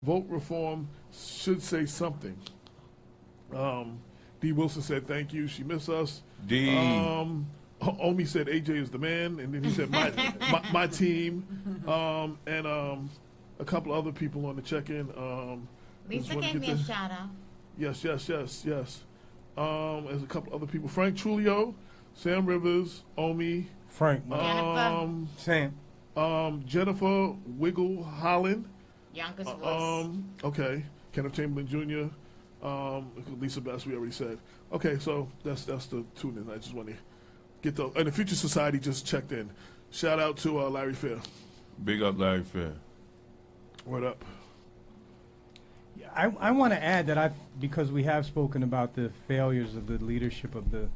Vote reform should say something. D. Wilson said, thank you. She missed us. D. Omi said, AJ is the man. And then he said, my team. And a couple other people on the check-in. Lisa gave me a shout-out. Yes. There's a couple other people. Frank Trulio, Sam Rivers, Omi. Frank. Sam. Jennifer Wiggle Holland. Youngest voice. Okay. Kenneth Chamberlain Jr. Lisa Bass, we already said. Okay, so that's the tune in. I just want to get the. And the Future Society just checked in. Shout out to Larry Fair. Big up, Larry Fair. Word up. Yeah, I want to add that because we have spoken about the failures of the leadership of the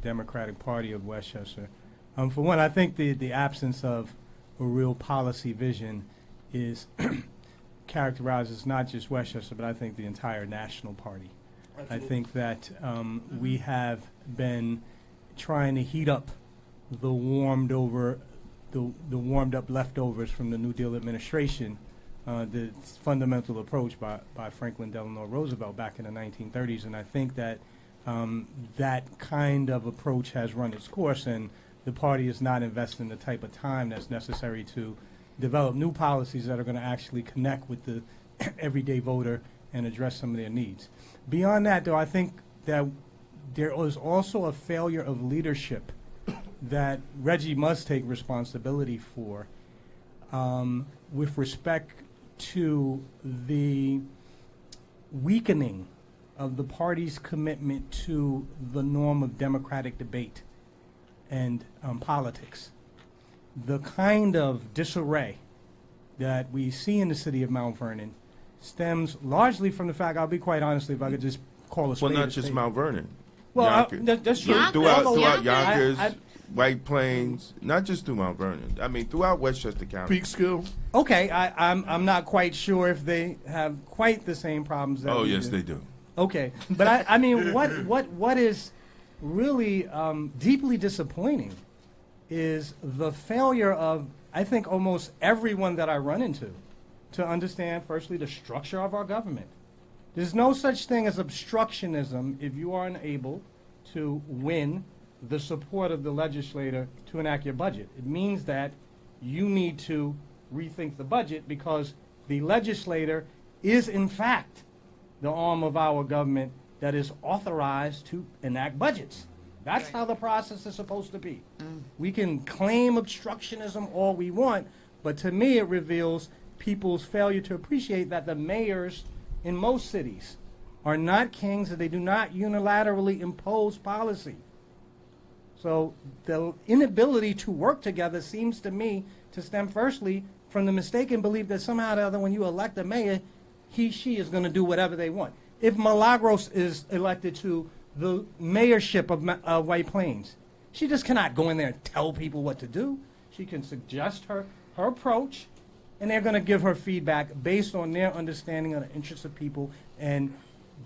Democratic Party of Westchester. For one, I think the absence of a real policy vision is characterizes not just Westchester, but I think the entire national party. Absolutely. I think that we have been trying to heat up the warmed up leftovers from the New Deal administration, the fundamental approach by Franklin Delano Roosevelt back in the 1930s. And I think that that kind of approach has run its course, and the party is not investing the type of time that's necessary to develop new policies that are going to actually connect with the everyday voter and address some of their needs. Beyond that, though, I think that there is also a failure of leadership that Reggie must take responsibility for with respect to the weakening of the party's commitment to the norm of democratic debate and politics. The kind of disarray that we see in the city of Mount Vernon stems largely from the fact, I'll be quite honest, if I could just call a spade. Well, not just Mount Vernon. Well, that's true. Throughout Yonkers, White Plains, not just through Mount Vernon. I mean, throughout Westchester County. Peekskill. Okay, I'm not quite sure if they have quite the same problems that we yes, do. they do. Okay, but I mean, what is really deeply disappointing is the failure of, I think, almost everyone that I run into to understand, firstly, the structure of our government. There's no such thing as obstructionism if you are unable to win the support of the legislator to enact your budget. It means that you need to rethink the budget because the legislator is, in fact, the arm of our government that is authorized to enact budgets. That's how the process is supposed to be. We can claim obstructionism all we want, but to me it reveals people's failure to appreciate that the mayors in most cities are not kings and they do not unilaterally impose policy. So the inability to work together seems to me to stem firstly from the mistaken belief that somehow or other when you elect a mayor, she is going to do whatever they want. If Milagros is elected to the mayorship of White Plains, she just cannot go in there and tell people what to do. She can suggest her approach, and they're going to give her feedback based on their understanding of the interests of people, and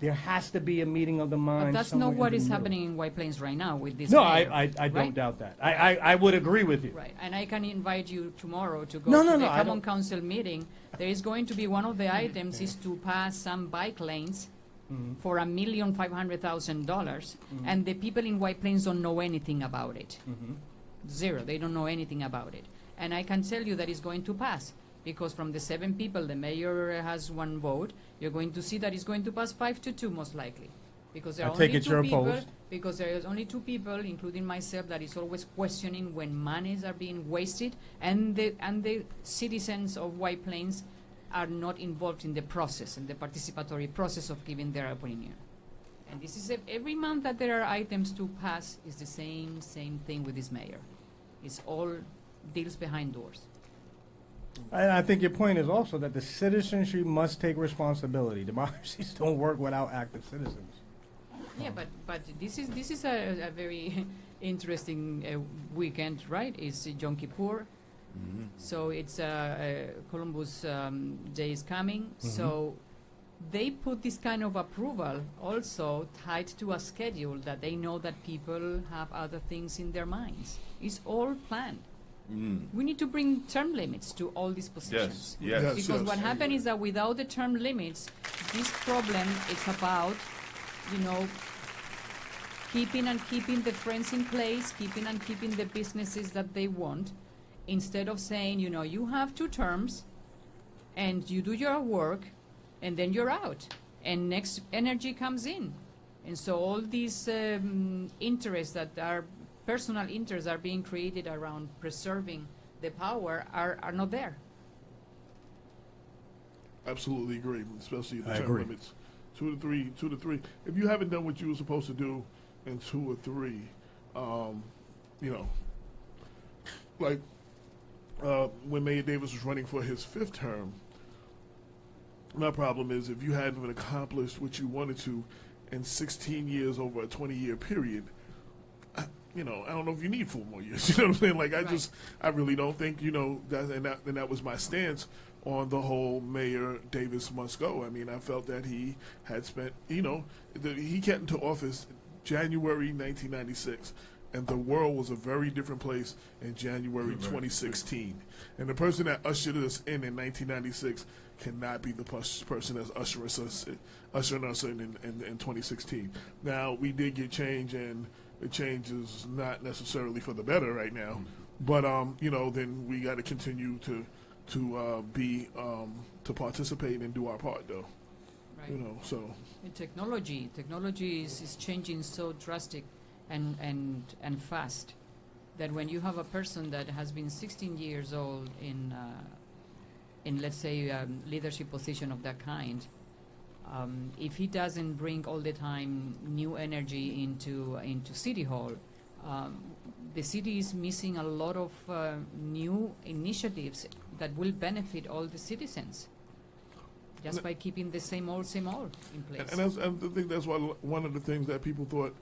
there has to be a meeting of the minds. But that's not what is happening in White Plains right now with this. No, mayor, I don't doubt that. I would agree with you. Right, and I can invite you tomorrow to go to the Common Council meeting. There is going to be one of the items is to pass some bike lanes for $1,500,000, and the people in White Plains don't know anything about it. Zero, they don't know anything about it. And I can tell you that it's going to pass, because from the 7 people, the mayor has 1 vote. You're going to see that it's going to pass 5-2 most likely, because there are only 2 people. Because there is only 2 people, including myself, that is always questioning when monies are being wasted, and the citizens of White Plains are not involved in the process, in the participatory process of giving their opinion. And this is every month that there are items to pass is the same thing with this mayor. It's all deals behind doors. And I think your point is also that the citizenry must take responsibility. Democracies don't work without active citizens. Yeah, but this is a very interesting weekend, right? It's Yom Kippur. So it's Columbus Day is coming. So they put this kind of approval also tied to a schedule that they know that people have other things in their minds. It's all planned. We need to bring term limits to all these positions. Yes. Because what happened is that without the term limits, this problem is about, keeping the friends in place, keeping the businesses that they want, instead of saying, you have 2 terms, and you do your work, and then you're out, and next energy comes in. And so all these interests that are personal interests are being created around preserving the power are not there. Absolutely agree, especially the I term agree. limits. 2 to 3. If you haven't done what you were supposed to do in 2 or 3, like when Mayor Davis was running for his 5th term, my problem is if you hadn't accomplished what you wanted to in 16 years over a 20-year period, I don't know if you need 4 more years. You know what I'm saying? Like, I really don't think, that was my stance on the whole Mayor Davis must go. I mean, I felt that he had spent, he got into office January 1996, and the world was a very different place in January 2016. And the person that ushered us in 1996 cannot be the person that's ushering us in 2016. Now, we did get change, and the change is not necessarily for the better right now. But then we got to continue to participate and do our part, though. Right. So. And technology is changing so drastic and fast that when you have a person that has been 16 years old in let's say leadership position of that kind, if he doesn't bring all the time new energy into City Hall, the city is missing a lot of new initiatives that will benefit all the citizens just by keeping the same old in place. And I think that's why one of the things that people thought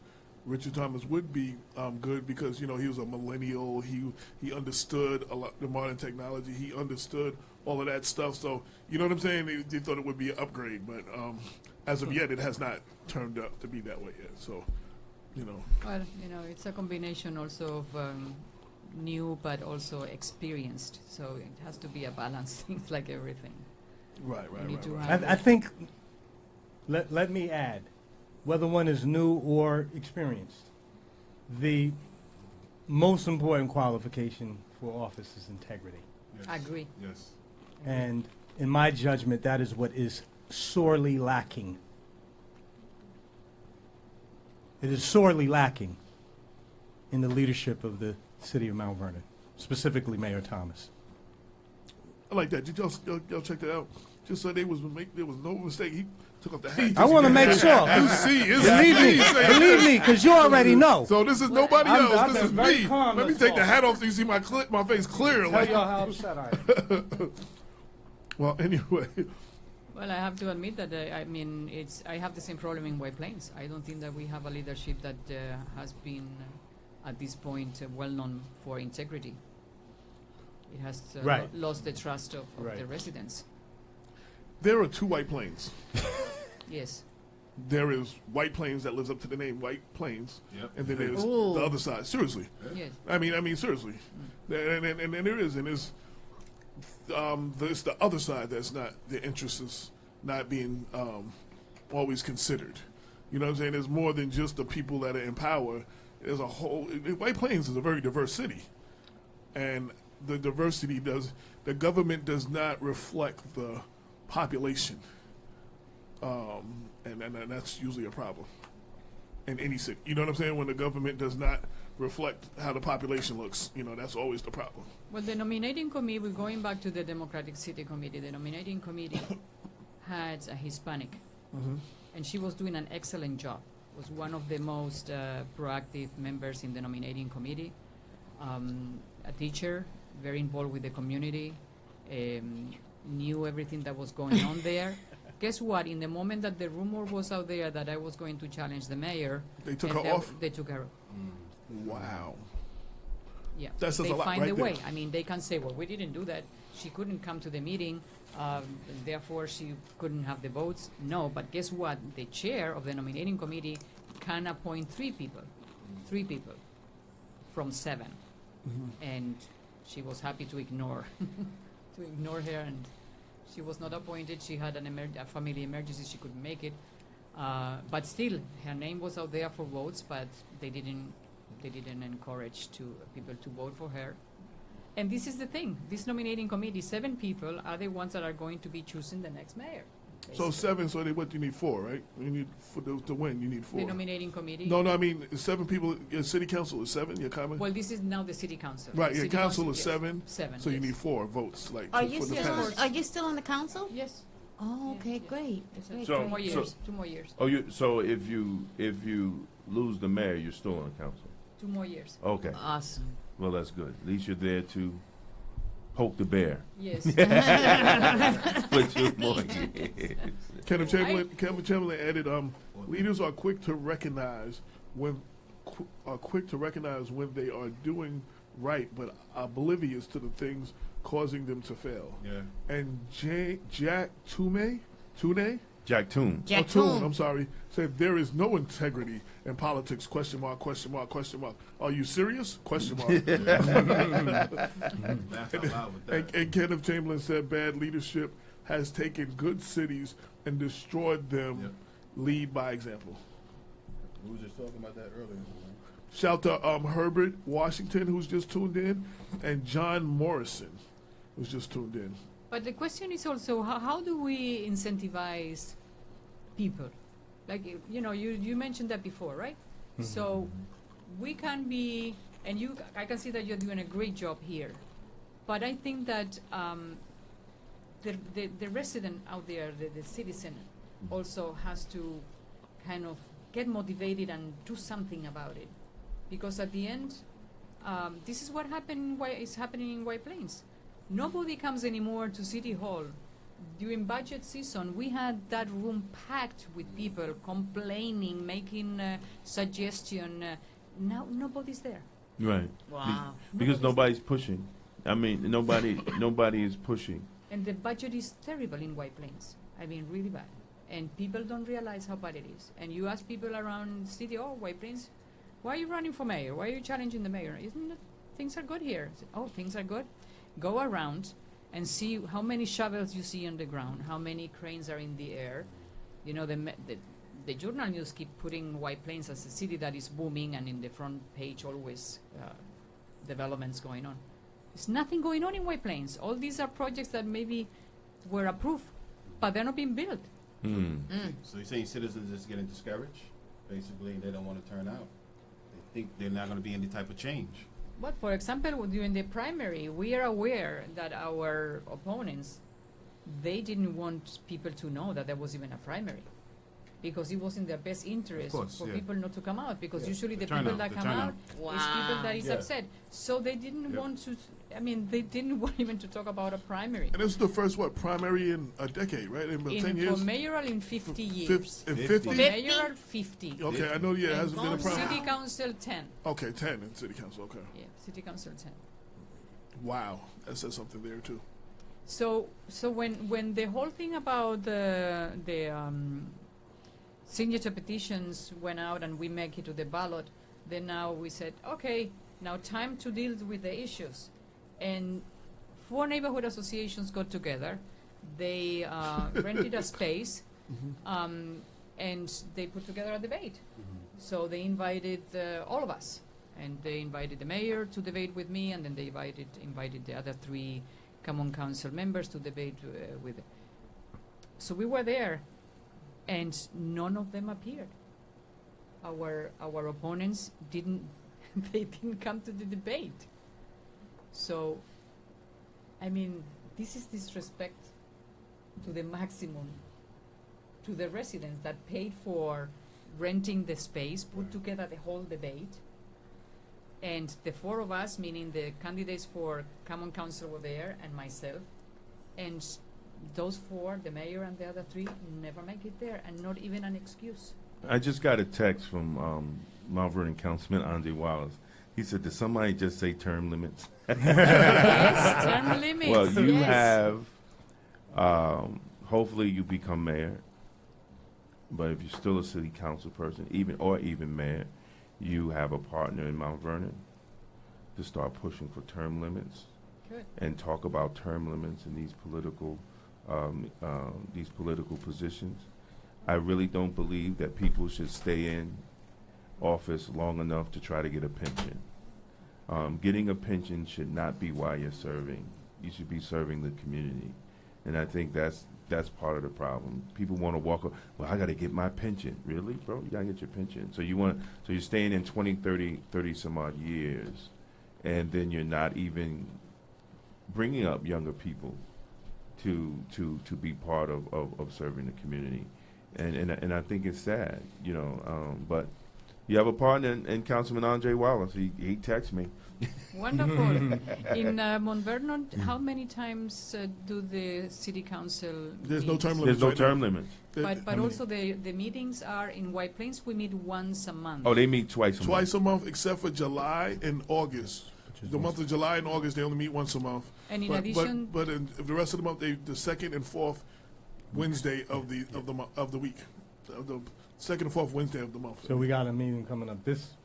Richard Thomas would be good, because he was a millennial. He understood a lot the modern technology. He understood all of that stuff. So you know what I'm saying? They thought it would be an upgrade, but as of yet, it has not turned out to be that way yet. So Well, it's a combination also of new but also experienced. So it has to be a balanced thing, like everything. Right. I think, let me add, whether one is new or experienced, the most important qualification for office is integrity. Yes. I agree. Yes. And in my judgment, that is what is sorely lacking. It is sorely lacking in the leadership of the city of Mount Vernon, specifically Mayor Thomas. I like that. Did y'all check that out? Just so there was no mistake. He took off the hat. I want to make sure. Believe me, because you already know. So this is nobody else. I've This is been very me. calm Let me thus take the far. hat off so you see my face clear. Tell Like, y'all how upset I am. well, anyway. Well, I have to admit that I have the same problem in White Plains. I don't think that we have a leadership that has been at this point well known for integrity. It has Right. lost the trust of Right. the residents. There are 2 White Plains. Yes. There is White Plains that lives up to the name White Plains, Yep. and then there's Ooh. the other side. Seriously, Yes. I mean seriously, and there is, and there's the other side that's not, the interest is not being always considered. You know what I'm saying? There's more than just the people that are in power. There's a whole. White Plains is a very diverse city, and the diversity the government does not reflect the population, and that's usually a problem in any city. You know what I'm saying? When the government does not reflect how the population looks, that's always the problem. Well, the nominating committee, we're going back to the Democratic City Committee. The nominating committee had a Hispanic, and she was doing an excellent job. Was one of the most proactive members in the nominating committee. A teacher, very involved with the community, knew everything that was going on there. Guess what? In the moment that the rumor was out there that I was going to challenge the mayor, They took and her off? They took her. Wow. Yeah, That says they a lot find right a there. way. I mean, they can say, well, we didn't do that. She couldn't come to the meeting, therefore she couldn't have the votes. No, but guess what? The chair of the nominating committee can appoint 3 people from 7. And she was happy to ignore her, and she was not appointed. She had a family emergency. She couldn't make it. But still, her name was out there for votes, but they didn't encourage people to vote for her. And this is the thing. This nominating committee, 7 people, are the ones that are going to be choosing the next mayor. So 7, so you need 4, right? You need to win, you need 4. The nominating committee? No, I mean, 7 people, your city council is 7, your comment? Well, this is now the city council. Right, your City council is yes. 7, 7, so you yes. need 4 votes, like, Are for you the still pass. are you still on the council? Yes. Oh, okay, Yeah. great. Yes, Great, So- 2 more great. years. 2 more years. Oh, so if you lose the mayor, you're still on the council. 2 more years. Okay. Awesome. Well, that's good. At least you're there to poke the bear. Yes. For 2 more years. Kevin Chamberlain added, leaders are quick to recognize when they are doing right, but oblivious to the things causing them to fail. Yeah. And Jack Toomey, Jack Toon. Jack Toon, Toon. I'm sorry, said there is no integrity in politics, ? Are you serious? ? Laugh out loud with that. And Kenneth Chamberlain said bad leadership has taken good cities and destroyed them. Yep. Lead by example. We were just talking about that earlier. Shout to Herbert Washington, who's just tuned in, and John Morrison, who's just tuned in. But the question is also, how do we incentivize people? Like, you mentioned that before, right? So we can be, and I can see that you're doing a great job here. But I think that the resident out there, the citizen, also has to kind of get motivated and do something about it. Because at the end, this is what is happening in White Plains. Nobody comes anymore to City Hall. During budget season, we had that room packed with people complaining, making suggestion. Now nobody's there. Right. Wow. Because nobody's pushing. I mean, nobody is pushing. And the budget is terrible in White Plains. I mean, really bad. And people don't realize how bad it is. And you ask people around the city, White Plains, why are you running for mayor? Why are you challenging the mayor? Isn't it, things are good here? Things are good. Go around and see how many shovels you see on the ground, how many cranes are in the air. You know, the journal news keep putting White Plains as a city that is booming, and in the front page always developments going on. There's nothing going on in White Plains. All these are projects that maybe were approved, but they're not being built. So you're saying citizens just getting discouraged? Basically, they don't want to turn out. They think they're not going to be any type of change. But for example, during the primary, we are aware that our opponents, they didn't want people to know that there was even a primary, because it was in their best interest for people not to come out, because usually the people that come out is people that is upset. So they didn't want to, they didn't want even to talk about a primary. And this is the first, primary in a decade, right? In about 10 years? For mayoral in 50 years. In 50? 50? For mayoral, 50. Okay, I know, it hasn't been a primary. City council, 10. Okay, 10 in city council, okay. Yeah, city council, 10. Wow, that says something there, too. So when the whole thing about the signature petitions went out and we make it to the ballot, then now we said, okay, now time to deal with the issues. And 4 neighborhood associations got together. They rented a space, and they put together a debate. So they invited all of us, and they invited the mayor to debate with me, and then they invited the other 3 common council members to debate with. So we were there, and none of them appeared. Our opponents didn't come to the debate. So, this is disrespect to the maximum to the residents that paid for renting the space, put together the whole debate, and the 4 of us, meaning the candidates for common council were there, and myself, and those 4, the mayor and the other 3, never make it there, and not even an excuse. I just got a text from Mount Vernon Councilman Andre Wallace. He said, did somebody just say term limits? Yes, term limits. Well, you yes. have, hopefully you become mayor, but if you're still a city council person, even mayor, you have a partner in Mount Vernon to start pushing for term limits Good. and talk about term limits and these political positions. I really don't believe that people should stay in office long enough to try to get a pension. Getting a pension should not be why you're serving. You should be serving the community. And I think that's part of the problem. People want to walk up, well, I got to get my pension. Really, bro? You got to get your pension. So you're staying in 20, 30 some odd years, and then you're not even bringing up younger people to be part of serving the community. And I think it's sad, but you have a partner in Councilman Andre Wallace. He texts me. Wonderful. In Mount Vernon, how many times do the city council There's no meet? term limit. There's no term limit. But also the meetings are in White Plains. We meet once a month. Oh, they meet twice a month. Twice a month, except for July and August. The month of July and August, they only meet once a month. And in addition, but in the rest of the month, the second and fourth Wednesday of the week, the second and fourth Wednesday of the month. So we got a meeting coming up next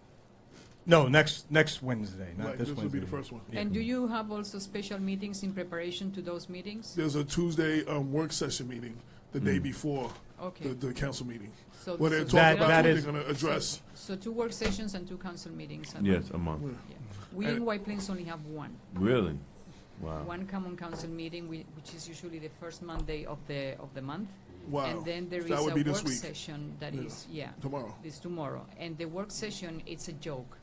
Wednesday, not Right, this this Wednesday. will be the first one. Yeah. and do you have also special meetings in preparation to those meetings? There's a Tuesday work session meeting the day before Okay. the council meeting, So where they so talk That- about that what is- they're going to address. So 2 work sessions and 2 council meetings. Yes, a month. Yeah. We in White Plains only have one. Really? Wow. One common council meeting, which is usually the first Monday of the month. Wow. And then there is That would a be this work week. session that Yeah. is, Tomorrow. this tomorrow. And the work session, it's a joke.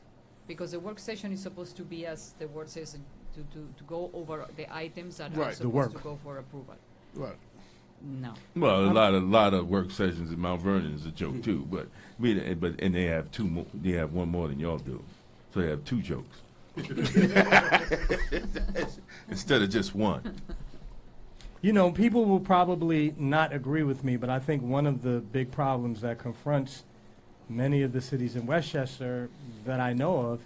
Because the work session is supposed to be, as the word says, to go over the items that are Right, the supposed work. to go for approval. Right. No. Well, a lot of work sessions in Mount Vernon is a joke too, but they have they have one more than y'all do, so they have 2 jokes instead of just one. People will probably not agree with me, but I think one of the big problems that confronts many of the cities in Westchester that I know of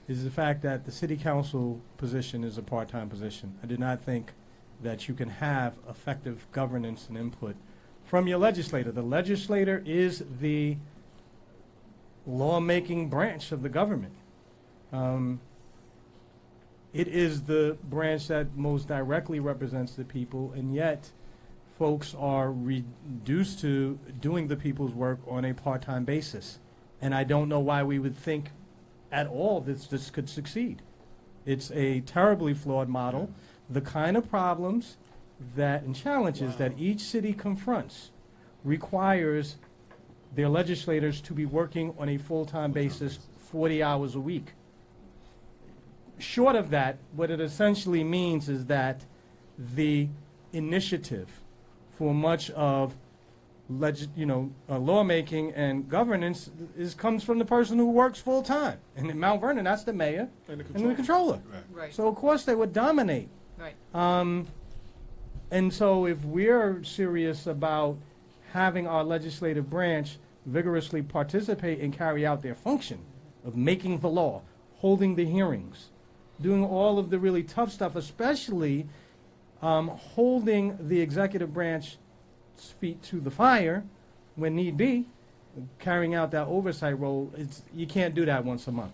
is the fact that the city council position is a part-time position. I do not think that you can have effective governance and input from your legislator. The legislator is the lawmaking branch of the government. It is the branch that most directly represents the people, and yet folks are reduced to doing the people's work on a part-time basis. And I don't know why we would think at all that this could succeed. It's a terribly flawed model. The kind of problems and challenges that each city confronts requires their legislators to be working on a full-time basis, 40 hours a week. Short of that, what it essentially means is that the initiative for much of lawmaking and governance comes from the person who works full-time. And in Mount Vernon, that's the mayor And the and the controller. Right. So, of course, they would dominate. Right. And so if we're serious about having our legislative branch vigorously participate and carry out their function of making the law, holding the hearings, doing all of the really tough stuff, especially holding the executive branch's feet to the fire when need be, carrying out that oversight role, you can't do that once a month.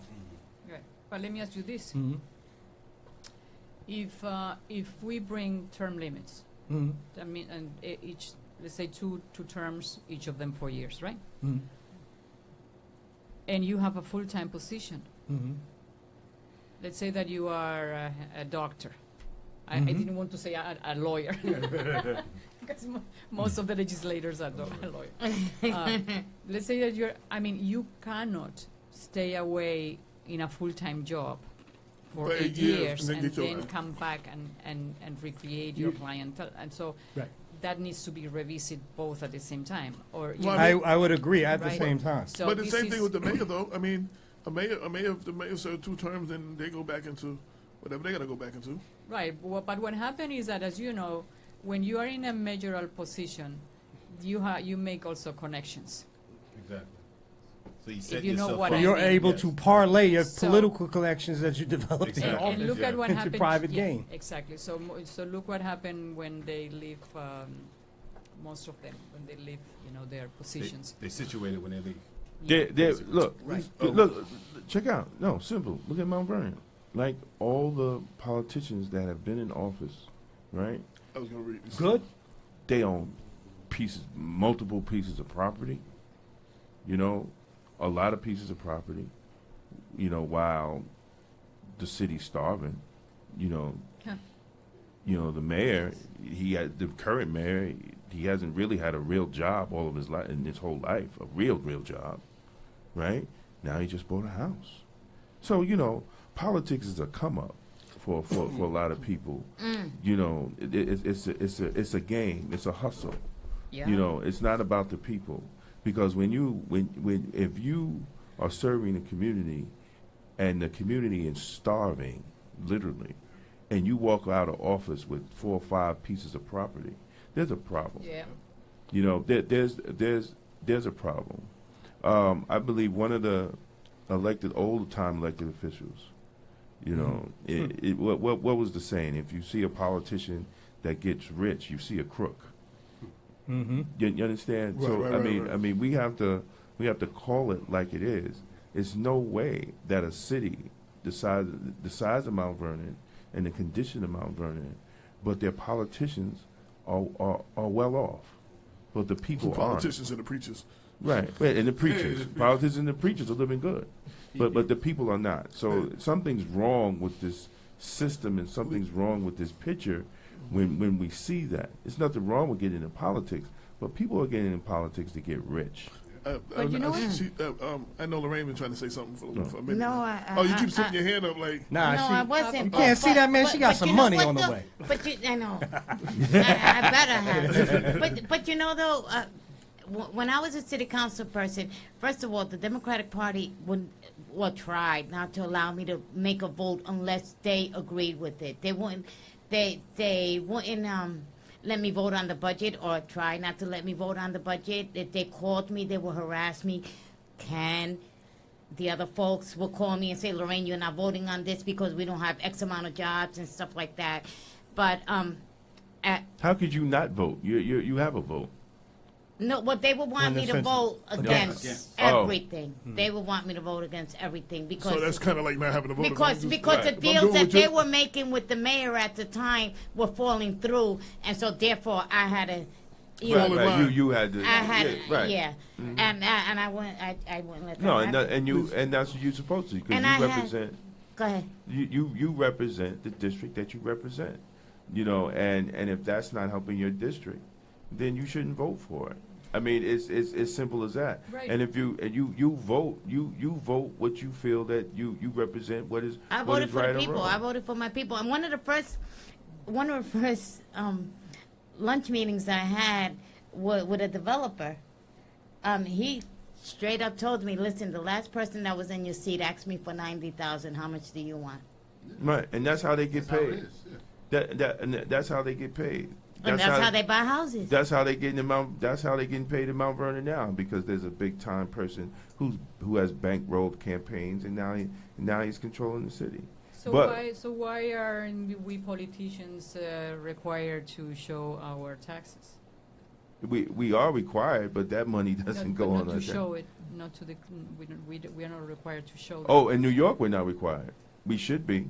Right. But let me ask you this. Mm-hmm. If we bring term limits, Mm-hmm. I mean, and each, let's say two terms, each of them 4 years, right? Mm-hmm. And you have a full-time position. Mm-hmm. Let's say that you are a doctor. I Mhm. didn't want to say a lawyer. Because most of the legislators are lawyers. Let's say that you cannot stay away in a full-time job for For 8 8 years years and then and get your- then come back and recreate your clientele. And so Right. that needs to be revisited both at the same time. Or you Well, know, I would agree at the Right. same time. so but the this same is- thing with the mayor, though. I mean, if the mayor served 2 terms, then they go back into whatever they got to go back into. Right, but what happened is that, as you know, when you are in a mayoral position, you make also connections. Exactly. So you set you know yourself what up. I You're mean. able Yes. to parlay your So- political connections that you developed in Exactly. office And look at what into happened. private yeah, gain. Exactly. So look what happened when they leave. Most of them when they leave, their positions. They're situated when they leave. Yeah. Look, Right. look, check out. No, simple. Look at Mount Vernon. like all the politicians that have been in office, right? I was gonna read this. Good. They own multiple pieces of property. You know, a lot of pieces of property. You know, while the city's starving, you know, the mayor, the current mayor, he hasn't really had a real job all of his life, in his whole life, a real job, right? Now he just bought a house. So, you know, politics is a come up for a lot of people. You know, it's a game, it's a hustle. Yeah. You know, it's not about the people, because if you are serving the community and the community is starving, literally, and you walk out of office with 4 or 5 pieces of property, there's a problem. Yeah. You know, there's a problem. I believe one of the old-time elected officials, you know, what was the saying? If you see a politician that gets rich, you see a crook. Mm-hmm. You understand? Right, So right, right. I mean, we have to call it like it is. It's no way that a city the size of Mount Vernon and the condition of Mount Vernon, but their politicians are well off, but the people The aren't. politicians and the preachers. Right, and the preachers, politicians and the preachers are living good, but the people are not. So something's wrong with this system, and something's wrong with this picture. When we see that, it's nothing wrong with getting into politics, but people are getting in politics to get rich. But you know I know Lorraine been trying to say something for a minute. No, Oh, you keep sticking your hand up like. Nah, no, she, I wasn't. you can't see that, man. She got some you know money what, on the though? way. But I know. I better have. But you know though, when I was a city council person, first of all, the Democratic Party tried not to allow me to make a vote unless they agreed with it. They wouldn't. They wouldn't let me vote on the budget, or try not to let me vote on the budget. If they called me, they would harass me. The other folks will call me and say, Lorraine, you're not voting on this because we don't have X amount of jobs and stuff like that. But How could you not vote? You have a vote. no, what they would want In the me to sense- vote against Against. everything. They would want me to vote against everything because So that's kind of like not having a vote. because If I'm because just- the if I'm deals doing that what they you- were making with the mayor at the time were falling through, and so therefore I had to, you Fall know, in line. You had to. I had right. yeah, and I wouldn't let that No, happen. and that's what you're supposed to, because And you I had- represent. Go ahead. You represent the district that you represent, you know, and if that's not helping your district, then you shouldn't vote for it. I mean, it's as simple as that. Right. And if you vote, you vote what you feel that you represent, what is I what voted is for right the or people. wrong. I voted for my people. And one of the first lunch meetings I had with a developer, he straight up told me, "Listen, the last person that was in your seat asked me for $90,000. How much do you want?" Right, and that's how they get That's how it paid. is, yeah. And that's how they get paid. And that's how they buy houses. That's how they get in Mount. That's how they getting paid in Mount Vernon now, because there's a big time person who has bankrolled campaigns, and now he's controlling the city. So But- why are we politicians required to show our taxes? We are required, but that money doesn't Not, go but on not to like that. show it, not to the. We are not required to show. Oh, in New York, we're not required. We should be.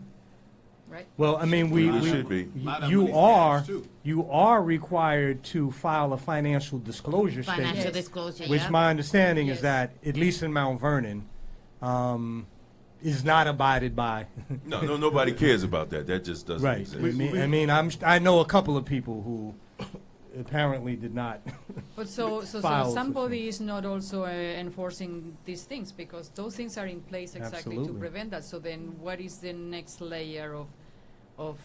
right. Well, I mean, We should be. A lot of you money's are cash, too. you are required to file a financial disclosure Financial statement, disclosure. which yeah. my understanding Yes. is that at least in Mount Vernon, is not abided by. No, nobody cares about that. That just doesn't Right. exist. I mean, I know a couple of people who apparently did not. But so files or somebody is not also enforcing these things, because those things are in place exactly to Absolutely. prevent that. So then, what is the next layer of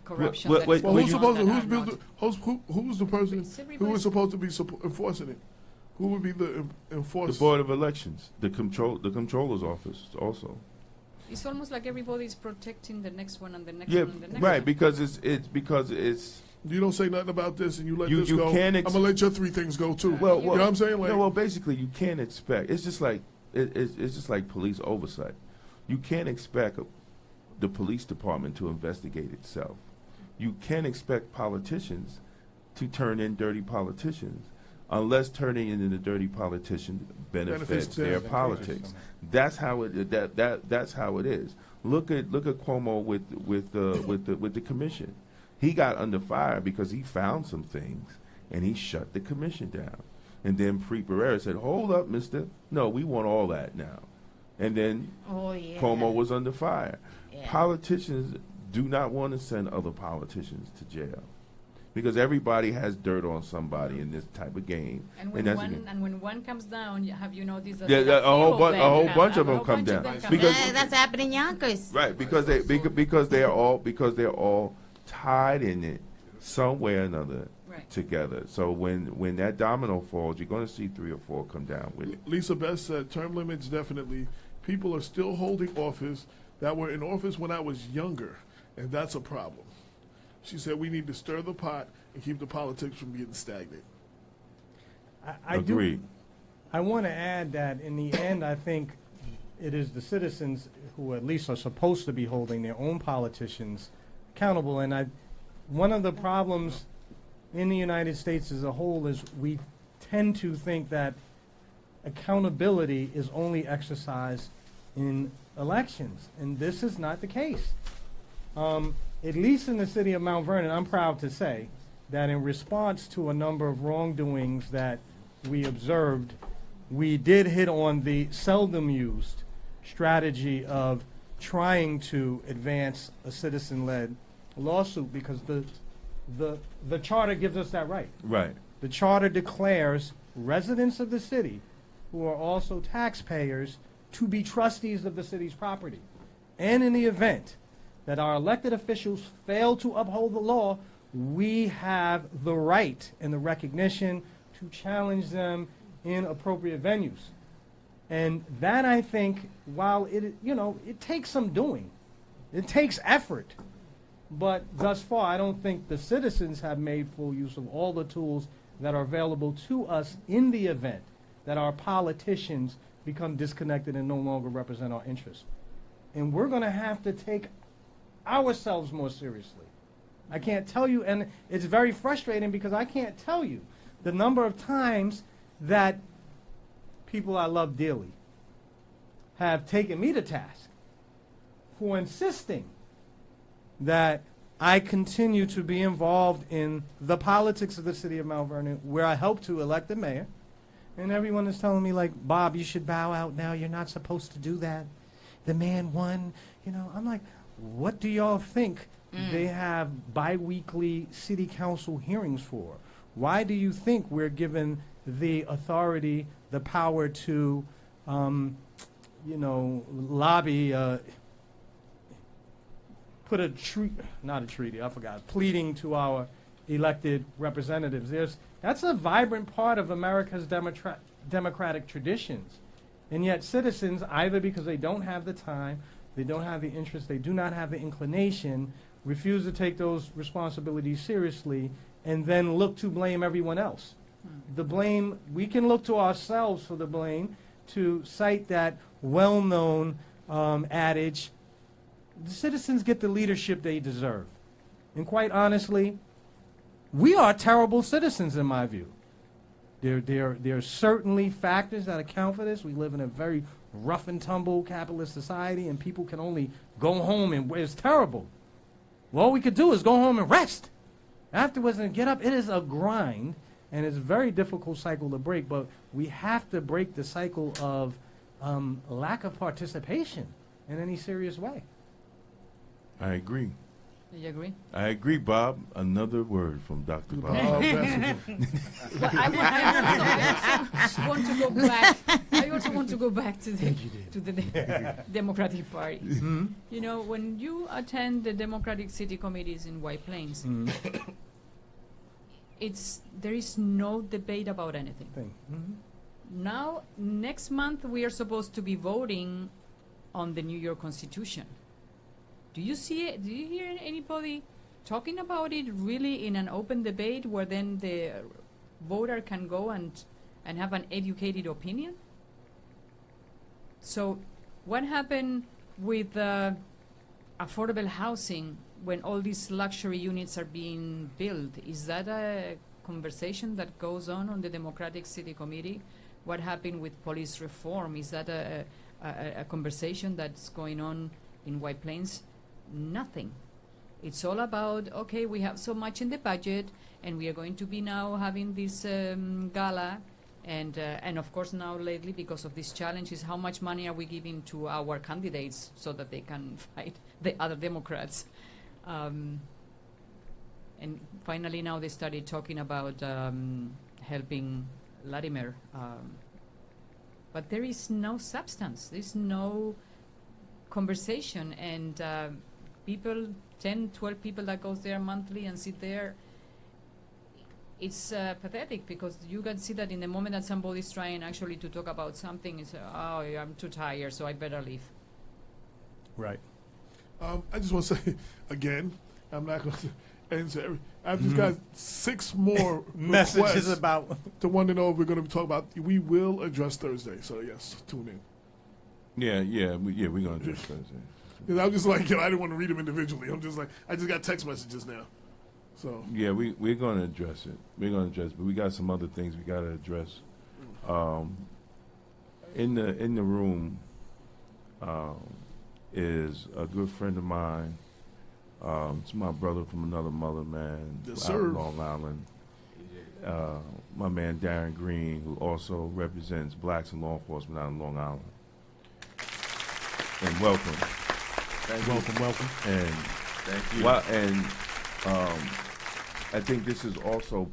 corruption? Well, that wait, is Well, going who's on supposed to, that who's, are build, not? who's the person It's who everybody. is supposed to be enforcing it? Who would be the enforcer? The Board of Elections, the controller's office also. It's almost like everybody's protecting the next one and the next Yeah, one and the next right. one. Because it's You don't say nothing about this, and you let You- this you go. can't I'm gonna let your 3 things go too. well, you know what I'm saying? Like, no, well, basically, you can't expect. It's just like it's just like police oversight. You can't expect the police department to investigate itself. You can't expect politicians to turn in dirty politicians unless turning into the dirty politician benefits their them. politics. That's how it that's how it is. Look at Cuomo with the commission. He got under fire because he found some things and he shut the commission down. And then Pereira said, "Hold up, mister. No, we want all that now." And then Cuomo was under fire. Yeah. Politicians do not want to send other politicians to jail because everybody has dirt on somebody in this type of game. And when that's when one comes down, have you noticed that Yeah, a a few whole them bunch come- of them a whole come bunch of down. them come Because- down. That's happening in Yonkers. right because they're all tied in it some way or another Right. together. So when that domino falls, you're going to see 3 or 4 come down with it. Lisa Best said term limits definitely. People are still holding office that were in office when I was younger, and that's a problem. She said we need to stir the pot and keep the politics from getting stagnant. I Agreed. I want to add that in the end, I think it is the citizens who at least are supposed to be holding their own politicians accountable. And one of the problems in the United States as a whole is we tend to think that accountability is only exercised in elections, and this is not the case. At least in the city of Mount Vernon, I'm proud to say that in response to a number of wrongdoings that we observed, we did hit on the seldom used strategy of trying to advance a citizen-led lawsuit because the charter gives us that right. Right. The charter declares residents of the city who are also taxpayers to be trustees of the city's property. And in the event that our elected officials fail to uphold the law, we have the right and the recognition to challenge them in appropriate venues. And that, I think, while it takes some doing, it takes effort, but thus far, I don't think the citizens have made full use of all the tools that are available to us in the event that our politicians become disconnected and no longer represent our interests. And we're going to have to take ourselves more seriously. I can't tell you, and it's very frustrating because I can't tell you the number of times that people I love dearly have taken me to task for insisting that I continue to be involved in the politics of the city of Mount Vernon, where I helped to elect the mayor. And everyone is telling me, like, Bob, you should bow out now. You're not supposed to do that. The man won. I'm like, what do y'all think they have biweekly city council hearings for? Why do you think we're given the authority, the power to, lobby, put a pleading to our elected representatives? That's a vibrant part of America's democratic traditions. And yet citizens, either because they don't have the time, they don't have the interest, they do not have the inclination, refuse to take those responsibilities seriously, and then look to blame everyone else. The blame, we can look to ourselves for the blame, to cite that well-known adage, the citizens get the leadership they deserve. And quite honestly, we are terrible citizens in my view. There are certainly factors that account for this. We live in a very rough and tumble capitalist society, and people can only go home and it's terrible. Well, all we could do is go home and rest. Afterwards and get up. It is a grind, and it's a very difficult cycle to break, but we have to break the cycle of lack of participation in any serious way. I agree. Do you agree? I agree, Bob. Another word from Dr. Bob. Well, I also want to go back. I also want to go back to the Democratic Party. Mm-hmm. When you attend the Democratic City Committees in White Plains, there is no debate about anything. Mm-hmm. Now, next month, we are supposed to be voting on the New York Constitution. Do you see it? Do you hear anybody talking about it really in an open debate where then the voter can go and have an educated opinion? So what happened with affordable housing when all these luxury units are being built? Is that a conversation that goes on the Democratic City Committee. What happened with police reform? Is that a conversation that's going on in White Plains? Nothing. It's all about, okay, we have so much in the budget, and we are going to be now having this gala, and of course now lately, because of these challenges, how much money are we giving to our candidates so that they can fight the other Democrats? And finally now they started talking about helping Latimer. But there is no substance. There's no conversation, and people, 10, 12 people that goes there monthly and sit there, it's pathetic, because you can see that in the moment that somebody's trying actually to talk about something, it's, oh, I'm too tired, so I better leave. Right. I just want to say, again, I'm not going to answer every. I've just got 6 more Messages requests about. to want to know if we're going to talk about. We will address Thursday, so yes, tune in. Yeah, we're gonna address Thursday. Because I'm just like, I didn't want to read them individually. I'm just like, I just got text messages now. So Yeah, we're gonna address it. We're gonna address it, but we got some other things we gotta address. In the room is a good friend of mine. It's my brother from another mother, man. Yes, out in sir. Long Island. My man Darren Green, who also represents blacks in law enforcement out in Long Island. And welcome. Welcome. And Thank you. well, and I think this is also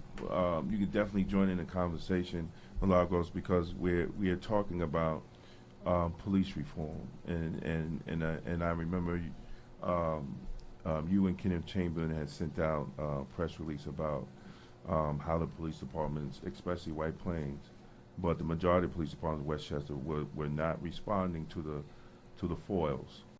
you could definitely join in the conversation, Milagros, because we are talking about police reform, and I remember you and Kenneth Chamberlain had sent out a press release about how the police departments, especially White Plains, but the majority of police departments in Westchester were not responding to the foils.